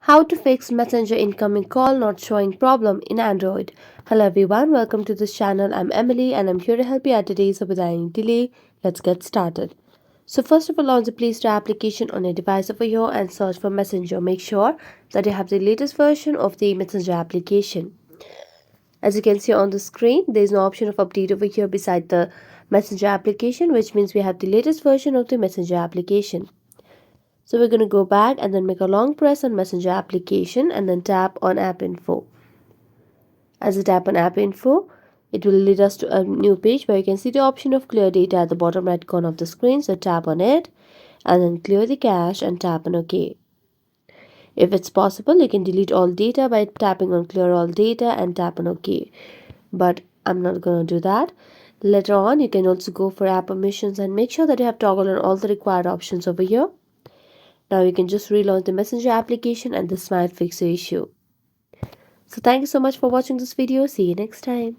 How to fix Messenger incoming call not showing problem in Android. Hello everyone, welcome to this channel. I'm Emily and I'm here to help you out today. So without any delay, let's get started. So first of all, launch the Play Store application on your device over here and search for Messenger. Make sure that you have the latest version of the Messenger application. As you can see on the screen, there is no option of update over here beside the Messenger application, which means we have the latest version of the Messenger application. So we're going to go back and then make a long press on Messenger application and then tap on App Info. As you tap on App Info, it will lead us to a new page where you can see the option of clear data at the bottom right corner of the screen. So tap on it and then clear the cache and tap on OK. If it's possible, you can delete all data by tapping on clear all data and tap on OK. But I'm not going to do that. Later on, you can also go for app permissions and make sure that you have toggled on all the required options over here. Now you can just relaunch the Messenger application and this might fix your issue. So thank you so much for watching this video. See you next time.